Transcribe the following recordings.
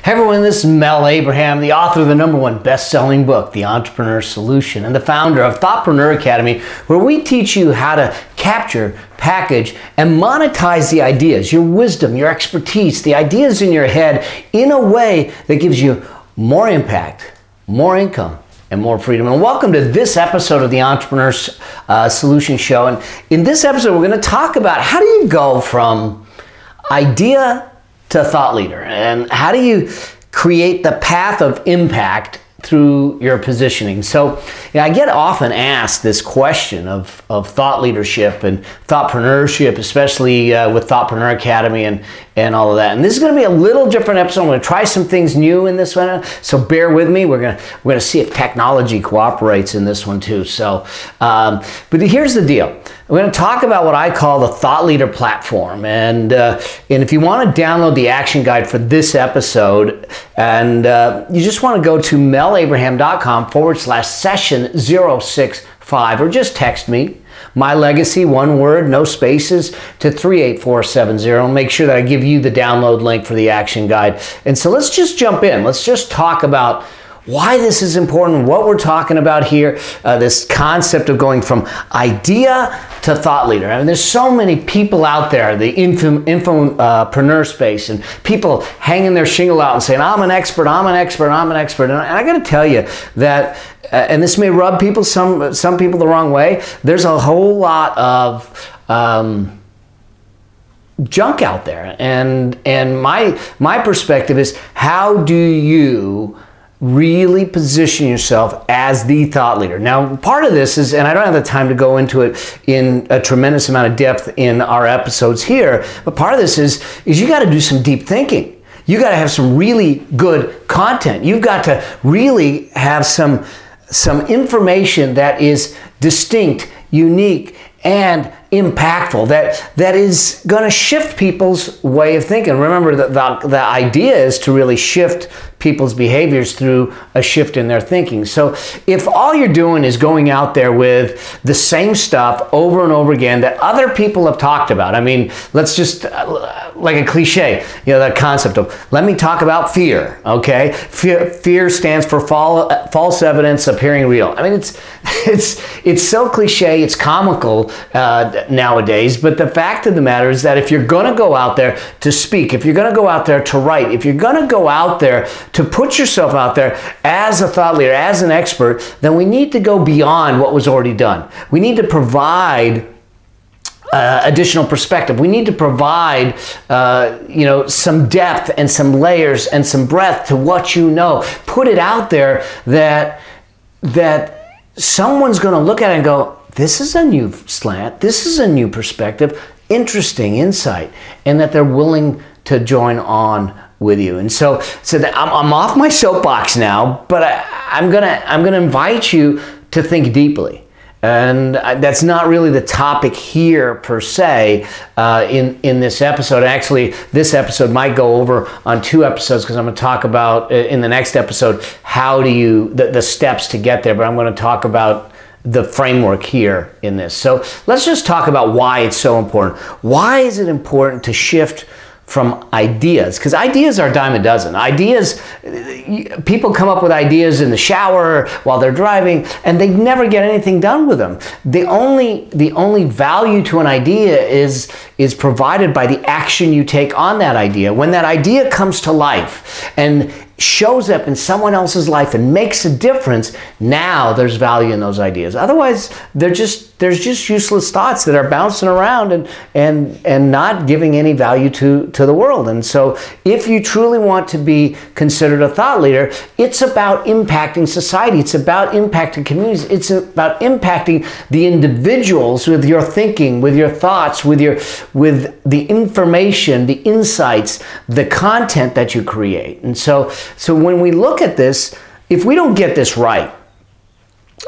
Hey everyone, this is Mel Abraham, the author of the #1 best-selling book, The Entrepreneur Solution, and the founder of Thoughtpreneur Academy, where we teach you how to capture, package, and monetize the ideas, your wisdom, your expertise, the ideas in your head in a way that gives you more impact, more income, and more freedom. And welcome to this episode of the Entrepreneur Solution Show. And in this episode, we're going to talk about how do you go from idea to thought leader, and how do you create the path of impact through your positioning. So I get often asked this question of thought leadership and thoughtpreneurship, especially with Thoughtpreneur Academy and all of that. And this is going to be a little different episode. I'm going to try some things new in this one, so bear with me. We're going to see if technology cooperates in this one too. So, but here's the deal. We're going to talk about what I call the Thought Leader Platform. And if you want to download the action guide for this episode, and you just want to go to melabraham.com/session065, or just text me, My Legacy, one word, no spaces, to 38470. And make sure that I give you the download link for the action guide. And so let's just jump in. Let's just talk about why this is important, what we're talking about here, this concept of going from idea to thought leader. I mean, there's so many people out there, the infopreneur space, and people hanging their shingle out and saying, I'm an expert, I'm an expert, I'm an expert. And I got to tell you that, and this may rub people, some people the wrong way, there's a whole lot of junk out there. And my perspective is, how do you really position yourself as the thought leader? Now, part of this is, and I don't have the time to go into it in a tremendous amount of depth in our episodes here, but part of this is you got to do some deep thinking. You got to have some really good content. You've got to really have some information that is distinct, unique, and impactful, that is going to shift people's way of thinking. Remember that the idea is to really shift people's behaviors through a shift in their thinking. So if all you're doing is going out there with the same stuff over and over again that other people have talked about, I mean, let's just, like a cliche, that concept of, let me talk about fear, okay? Fear stands for false evidence appearing real. I mean, it's so cliche, it's comical nowadays, but the fact of the matter is that if you're going to go out there to speak, if you're going to go out there to write, if you're going to go out there to put yourself out there as a thought leader, as an expert, then we need to go beyond what was already done. We need to provide additional perspective. We need to provide, some depth and some layers and some breadth to what you know. Put it out there that someone's going to look at it and go, this is a new slant, this is a new perspective, interesting insight, and that they're willing to join on with you. And so I'm off my soapbox now, but I'm gonna invite you to think deeply. And that's not really the topic here per se in this episode. Actually, this episode might go over on 2 episodes, because I'm going to talk about in the next episode how do you the steps to get there. But I'm going to talk about the framework here in this. So let's just talk about why it's so important. Why is it important to shift from ideas? Because ideas are a dime a dozen. Ideas, people come up with ideas in the shower while they're driving, and they never get anything done with them. The only value to an idea is provided by the action you take on that idea. When that idea comes to life and shows up in someone else's life and makes a difference, now there's value in those ideas. Otherwise, there's just useless thoughts that are bouncing around and not giving any value to the world. And so if you truly want to be considered a thought leader, it's about impacting society. It's about impacting communities. It's about impacting the individuals with your thinking, with your thoughts, with the information, the insights, the content that you create. And so when we look at this, if we don't get this right,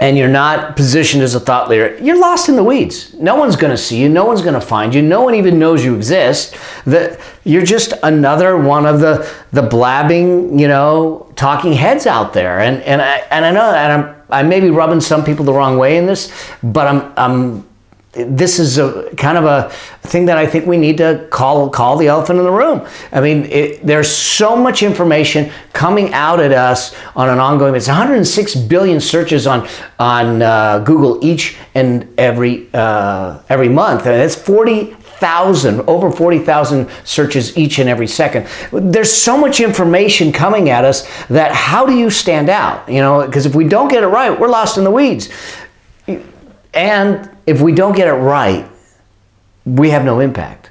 and you're not positioned as a thought leader, you're lost in the weeds. No one's going to see you. No one's going to find you. No one even knows you exist. That you're just another one of the blabbing, talking heads out there. And I know, and I may be rubbing some people the wrong way in this, but this is a kind of a thing that I think we need to call the elephant in the room. I mean, there's so much information coming out at us on an ongoing basis. 106 billion searches on Google each and every month. And that's over 40,000 searches each and every second. There's so much information coming at us that how do you stand out? You know, because if we don't get it right, we're lost in the weeds. And if we don't get it right, we have no impact.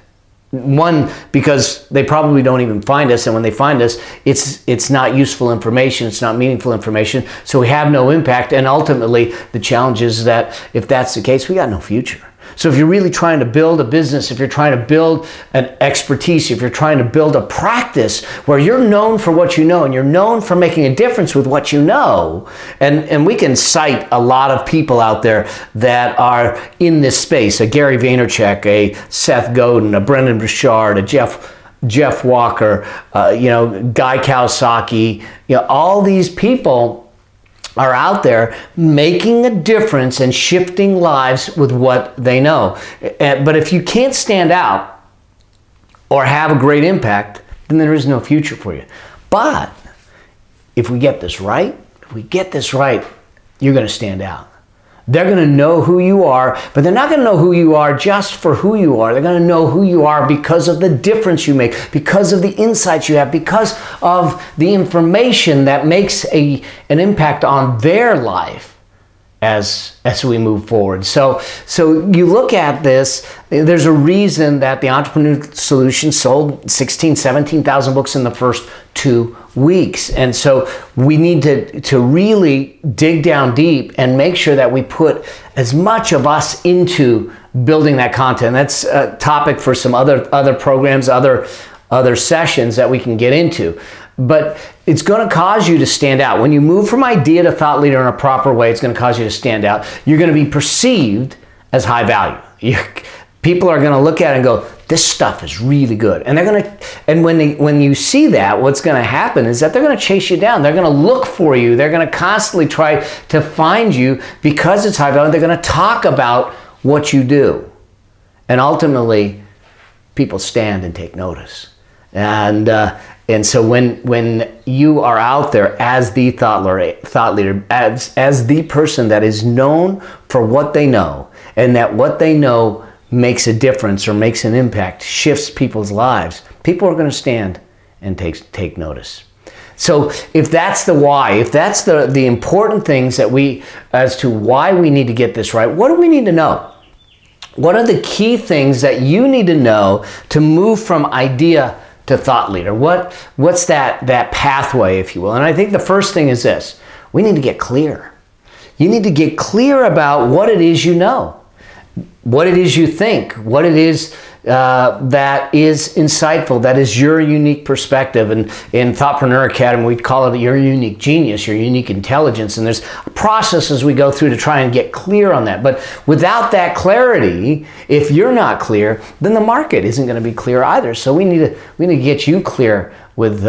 One, because they probably don't even find us, and when they find us, it's not useful information, it's not meaningful information, so we have no impact, and ultimately the challenge is that if that's the case, we got no future. So if you're really trying to build a business, if you're trying to build an expertise, if you're trying to build a practice where you're known for what you know and you're known for making a difference with what you know, and we can cite a lot of people out there that are in this space, a Gary Vaynerchuk, a Seth Godin, a Brendan Burchard, a Jeff Walker, Guy Kawasaki, all these people are out there making a difference and shifting lives with what they know. But if you can't stand out or have a great impact, then there is no future for you. But if we get this right, you're going to stand out. They're going to know who you are, but they're not going to know who you are just for who you are. They're going to know who you are because of the difference you make, because of the insights you have, because of the information that makes an impact on their life as we move forward. So you look at this, there's a reason that the Entrepreneur Solution sold 17,000 books in the first 2 weeks. And so we need to really dig down deep and make sure that we put as much of us into building that content. That's a topic for some other programs, other sessions that we can get into. But it's going to cause you to stand out. When you move from idea to thought leader in a proper way, it's going to cause you to stand out. You're going to be perceived as high value. People are going to look at it and go, this stuff is really good. And they're going to, and when you see that, what's going to happen is that they're going to chase you down. They're going to look for you. They're going to constantly try to find you because it's high value. They're going to talk about what you do. And ultimately, people stand and take notice. And so when you are out there as the thought leader, as the person that is known for what they know, and that what they know makes a difference or makes an impact, shifts people's lives, people are going to stand and take notice. So if that's the why, if that's the important things that as to why we need to get this right, what do we need to know? What are the key things that you need to know to move from idea to thought leader? What's that pathway, if you will? And I think the first thing is this: we need to get clear. You need to get clear about what it is you know, what it is you think, what it is that is insightful, that is your unique perspective. And in Thoughtpreneur Academy, we call it your unique genius, your unique intelligence. And there's processes we go through to try and get clear on that. But without that clarity, if you're not clear, then the market isn't going to be clear either. So we need to get you clear with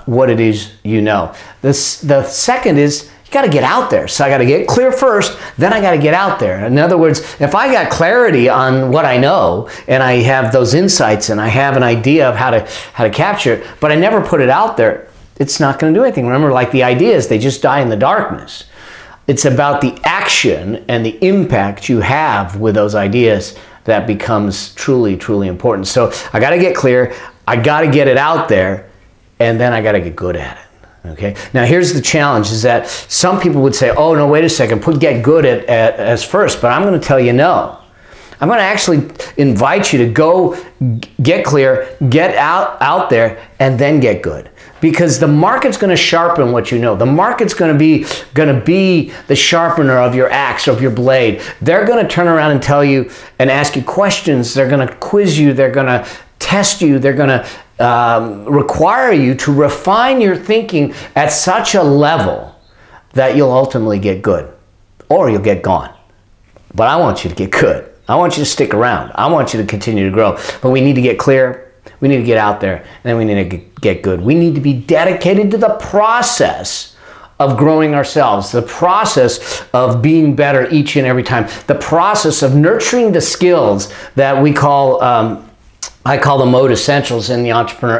what it is you know. The second is, you got to get out there. So I got to get clear first, then I got to get out there. In other words, if I got clarity on what I know and I have those insights and I have an idea of how to capture it, but I never put it out there, it's not going to do anything. Remember, like the ideas, they just die in the darkness. It's about the action and the impact you have with those ideas that becomes truly, truly important. So I got to get clear, I got to get it out there, and then I got to get good at it. Okay. Now here's the challenge: is that some people would say, "Oh no, wait a second, put get good at as first." But I'm going to tell you no. I'm going to actually invite you to go get clear, get out there, and then get good. Because the market's going to sharpen what you know. The market's going to be the sharpener of your axe, of your blade. They're going to turn around and tell you and ask you questions. They're going to quiz you. They're going to test you. They're going to require you to refine your thinking at such a level that you'll ultimately get good, or you'll get gone. But I want you to get good. I want you to stick around. I want you to continue to grow. But we need to get clear. We need to get out there, and then we need to get good. We need to be dedicated to the process of growing ourselves, the process of being better each and every time, the process of nurturing the skills that we call, I call the mode essentials in the entrepreneur,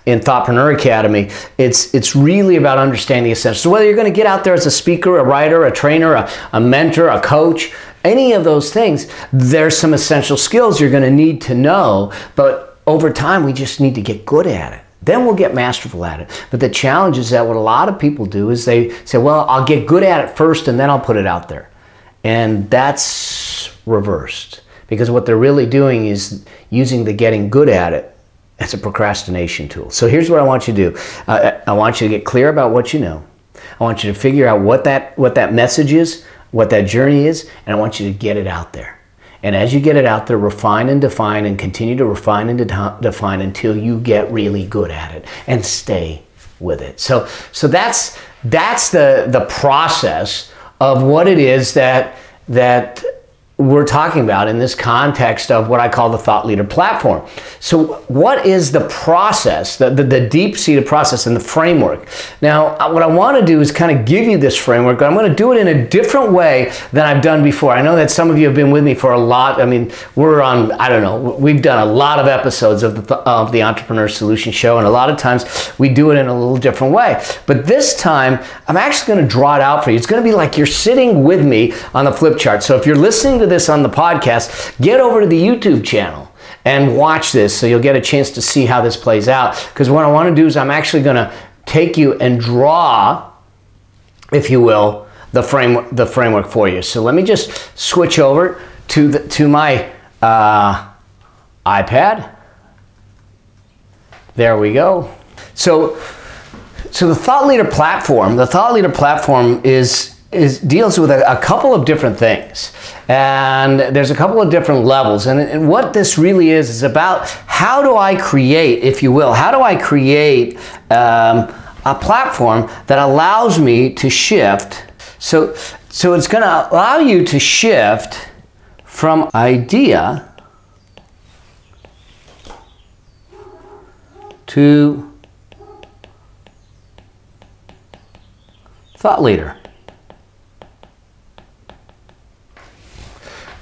in Thoughtpreneur Academy. It's really about understanding the essentials. So whether you're going to get out there as a speaker, a writer, a trainer, a mentor, a coach, any of those things, there's some essential skills you're going to need to know, but over time we just need to get good at it. Then we'll get masterful at it. But the challenge is that what a lot of people do is they say, well, I'll get good at it first and then I'll put it out there. And that's reversed, because what they're really doing is using the getting good at it as a procrastination tool. So here's what I want you to do. I want you to get clear about what you know. I want you to figure out what that message is, what that journey is, and I want you to get it out there. And as you get it out there, refine and define and continue to refine and define until you get really good at it and stay with it. So that's the process of what it is that we're talking about in this context of what I call the Thought Leader Platform. So what is the process, the deep-seated process and the framework? Now, what I want to do is kind of give you this framework. I'm going to do it in a different way than I've done before. I know that some of you have been with me for a lot. I mean, we're on, I don't know, we've done a lot of episodes of the Entrepreneur Solution Show, and a lot of times we do it in a little different way. But this time, I'm actually going to draw it out for you. It's going to be like you're sitting with me on the flip chart. So if you're listening to this on the podcast, get over to the YouTube channel and watch this so you'll get a chance to see how this plays out. Because what I want to do is I'm actually going to take you and draw, if you will, the framework for you. So let me just switch over to my iPad. There we go. So the Thought Leader Platform, deals with a couple of different things, and there's a couple of different levels, and what this really is about how do I create, if you will, how do I create a platform that allows me to shift. So it's going to allow you to shift from idea to thought leader.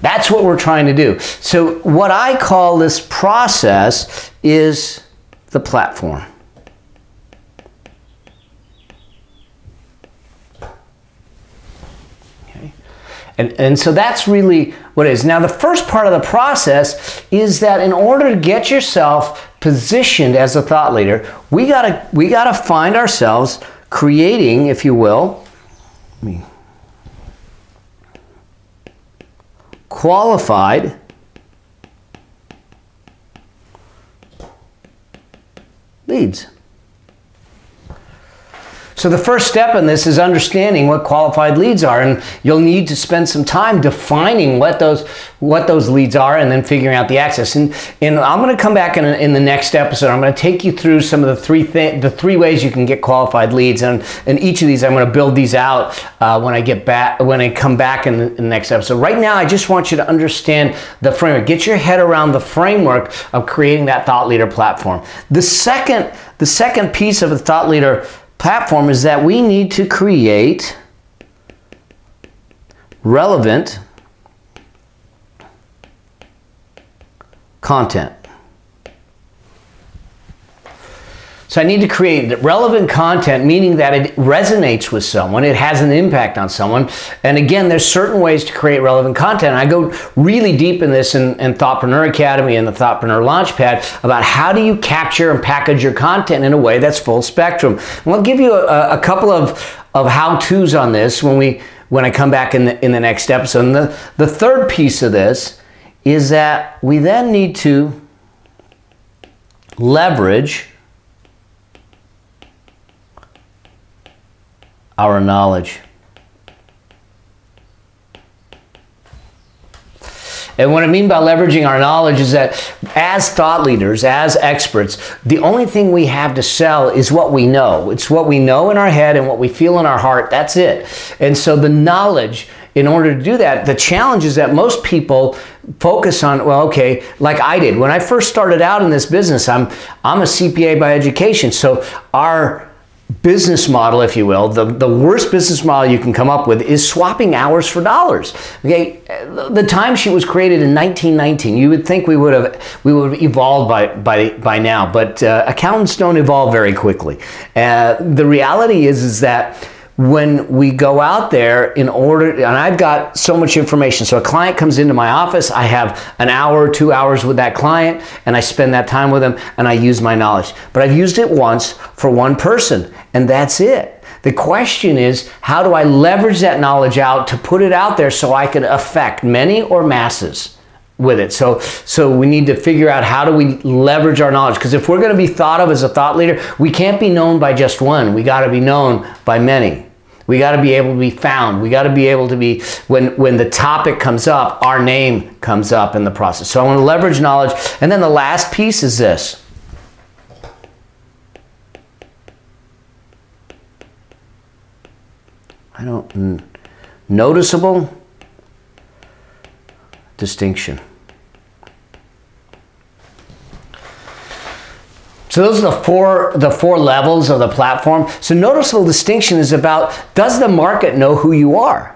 That's what we're trying to do. So what I call this process is the platform. Okay. And so that's really what it is. Now the first part of the process is that in order to get yourself positioned as a thought leader, we gotta find ourselves creating, if you will, qualified leads. So the first step in this is understanding what qualified leads are, and you'll need to spend some time defining what those leads are and then figuring out the access. And I'm going to come back in the next episode. I'm going to take you through some of the three ways you can get qualified leads, and each of these I'm going to build these out when I come back in the next episode. Right now, I just want you to understand the framework. Get your head around the framework of creating that thought leader platform. The second piece of the thought leader platform is that we need to create relevant content. So I need to create relevant content, meaning that it resonates with someone, it has an impact on someone. And again, there's certain ways to create relevant content. And I go really deep in this in Thoughtpreneur Academy and the Thoughtpreneur Launchpad about how do you capture and package your content in a way that's full spectrum. And I'll give you a couple of how-tos on this when I come back in the next episode. And the third piece of this is that we then need to leverage our knowledge. And what I mean by leveraging our knowledge is that as thought leaders, as experts, the only thing we have to sell is what we know. It's what we know in our head and what we feel in our heart. That's it. And so the knowledge, in order to do that, the challenge is that most people focus on, well, okay, like I did. When I first started out in this business, I'm a CPA by education. So business model, if you will, the worst business model you can come up with is swapping hours for dollars. Okay, the timesheet was created in 1919. You would think we would have evolved by now, but accountants don't evolve very quickly. The reality is that when we go out there in order, and I've got so much information. So a client comes into my office, I have an hour, 2 hours with that client, and I spend that time with them and I use my knowledge. But I've used it once for one person, and that's it. The question is, how do I leverage that knowledge out to put it out there so I can affect many or masses with it? So we need to figure out, how do we leverage our knowledge? Because if we're going to be thought of as a thought leader, we can't be known by just one. We got to be known by many. We got to be able to be found. We got to be able to be, when the topic comes up, our name comes up in the process. So I want to leverage knowledge. And then the last piece is this. Noticeable distinction. So those are the four levels of the platform. So noticeable distinction is about, does the market know who you are?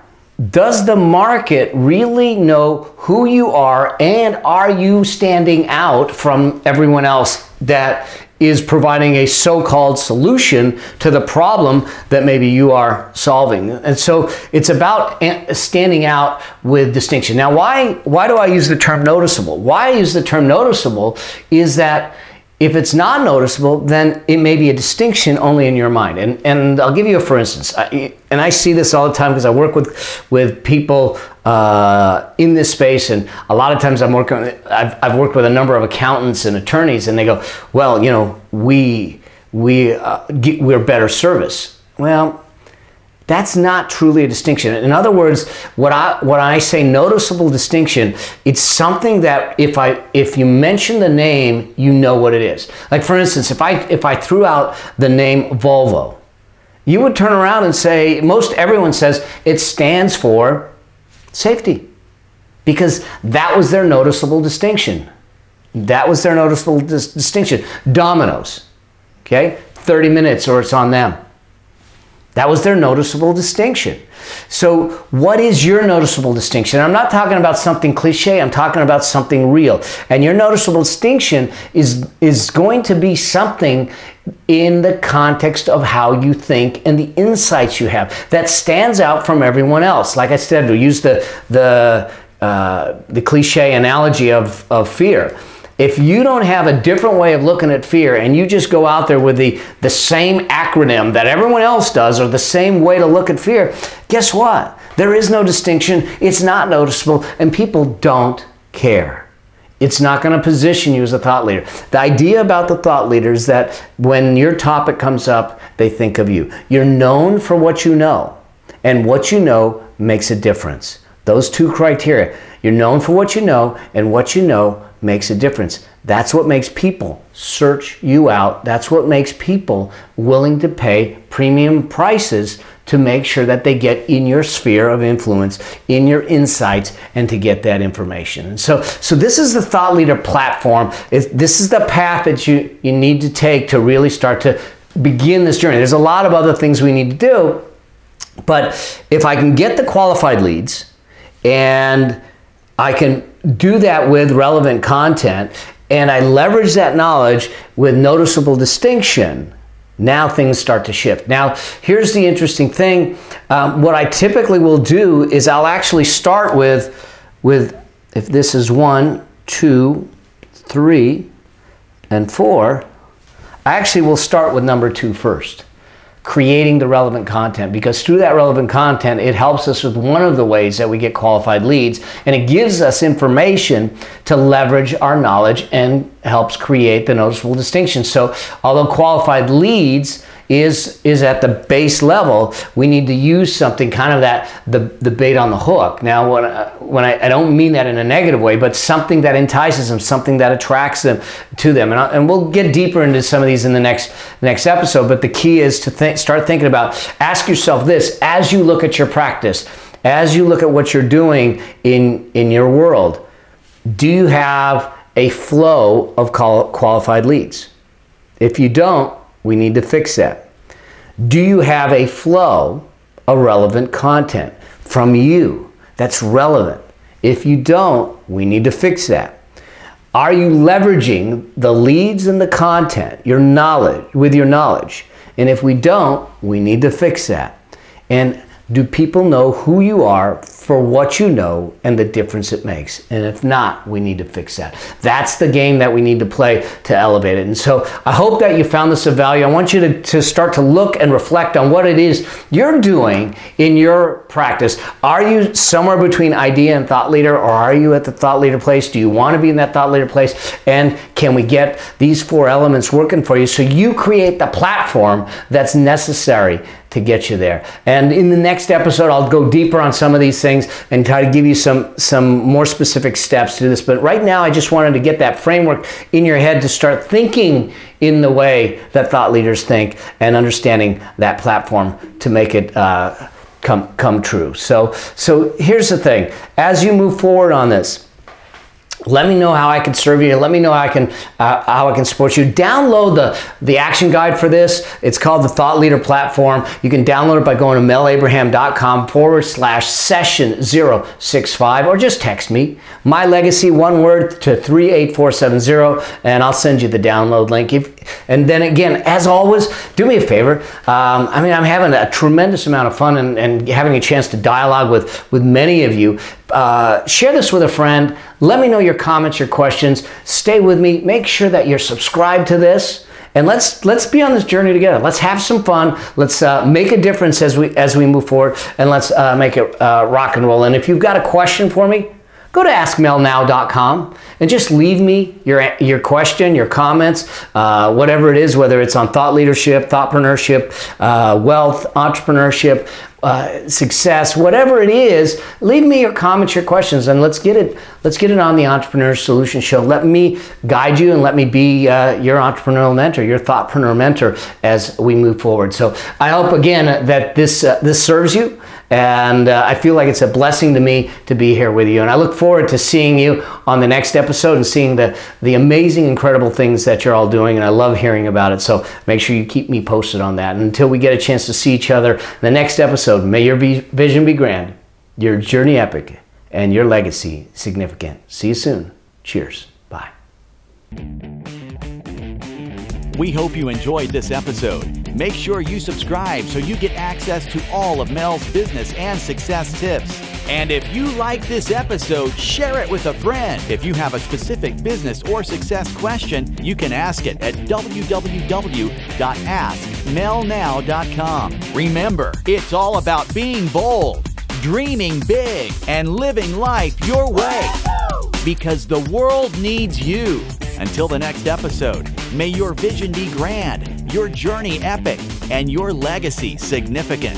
Does the market really know who you are, and are you standing out from everyone else that is providing a so-called solution to the problem that maybe you are solving? And so it's about standing out with distinction. Now, why do I use the term noticeable? Why I use the term noticeable is that if it's not noticeable, then it may be a distinction only in your mind. And I'll give you a for instance. And I see this all the time because I work with people in this space, and a lot of times I've worked with a number of accountants and attorneys, and they go, well, you know, we're better service. Well, that's not truly a distinction. In other words, when I say noticeable distinction, it's something that if you mention the name, you know what it is. Like, for instance, if I threw out the name Volvo, you would turn around and say, everyone says it stands for safety, because that was their noticeable distinction. That was their noticeable distinction. Domino's, okay? 30 minutes or it's on them. That was their noticeable distinction. So what is your noticeable distinction? I'm not talking about something cliche. I'm talking about something real. And your noticeable distinction is going to be something in the context of how you think and the insights you have that stands out from everyone else. Like I said, to use the cliche analogy of fear. If you don't have a different way of looking at fear, and you just go out there with the same acronym that everyone else does, or the same way to look at fear, guess what? There is no distinction. It's not noticeable, and people don't care. It's not going to position you as a thought leader. The idea about the thought leader is that when your topic comes up, they think of you. You're known for what you know, and what you know makes a difference. Those two criteria. You're known for what you know, and what you know makes a difference. That's what makes people search you out. That's what makes people willing to pay premium prices to make sure that they get in your sphere of influence, in your insights, and to get that information. And so this is the Thought Leader platform. This is the path that you need to take to really start to begin this journey. There's a lot of other things we need to do, but if I can get the qualified leads, and I can do that with relevant content, and I leverage that knowledge with noticeable distinction, now things start to shift. Now, here's the interesting thing. What I typically will do is I'll actually start with if this is 1, 2, 3, and 4, I actually will start with number 2 first. Creating the relevant content, because through that relevant content, it helps us with one of the ways that we get qualified leads, and it gives us information to leverage our knowledge and helps create the noticeable distinction. So although qualified leads is at the base level, we need to use something kind of that the bait on the hook. Now, when I don't mean that in a negative way, but something that entices them, something that attracts them to them. And we'll get deeper into some of these in the next episode. But the key is to start thinking about, ask yourself this as you look at your practice, as you look at what you're doing in your world. Do you have a flow of qualified leads? If you don't, we need to fix that. Do you have a flow of relevant content from you that's relevant? If you don't, we need to fix that. Are you leveraging the leads and the content, your knowledge, with your knowledge? And if we don't, we need to fix that. And do people know who you are for what you know and the difference it makes? And if not, we need to fix that. That's the game that we need to play to elevate it. And so I hope that you found this of value. I want you to start to look and reflect on what it is you're doing in your practice. Are you somewhere between idea and thought leader, or are you at the thought leader place? Do you want to be in that thought leader place? And can we get these 4 elements working for you so you create the platform that's necessary to get you there? And in the next episode, I'll go deeper on some of these things and try to give you some more specific steps to this. But right now, I just wanted to get that framework in your head to start thinking in the way that thought leaders think and understanding that platform to make it come true. So here's the thing. As you move forward on this, let me know how I can serve you. Let me know how I can support you. Download the action guide for this. It's called the Thought Leader Platform. You can download it by going to melabraham.com/session065, or just text me, My Legacy, one word, to 38470, and I'll send you the download link. And then again, as always, do me a favor. I'm having a tremendous amount of fun and having a chance to dialogue with many of you. Share this with a friend. Let me know your comments, your questions. Stay with me. Make sure that you're subscribed to this, and let's be on this journey together. Let's have some fun. Let's make a difference as we move forward, and let's make it rock and roll. And if you've got a question for me, go to askmelnow.com and just leave me your question, your comments, whatever it is, whether it's on thought leadership, thoughtpreneurship, wealth, entrepreneurship, success, whatever it is. Leave me your comments, your questions, and let's get it on the Entrepreneur Solution Show. Let me guide you and let me be your entrepreneurial mentor, your thoughtpreneur mentor as we move forward. So I hope again that this serves you. And I feel like it's a blessing to me to be here with you. And I look forward to seeing you on the next episode and seeing the amazing, incredible things that you're all doing. And I love hearing about it. So make sure you keep me posted on that. And until we get a chance to see each other in the next episode, may your vision be grand, your journey epic, and your legacy significant. See you soon. Cheers. Bye. We hope you enjoyed this episode. Make sure you subscribe so you get access to all of Mel's business and success tips. And if you like this episode, share it with a friend. If you have a specific business or success question, you can ask it at www.askmelnow.com. Remember, it's all about being bold, dreaming big, and living life your way. Because the world needs you. Until the next episode, may your vision be grand, your journey epic, and your legacy significant.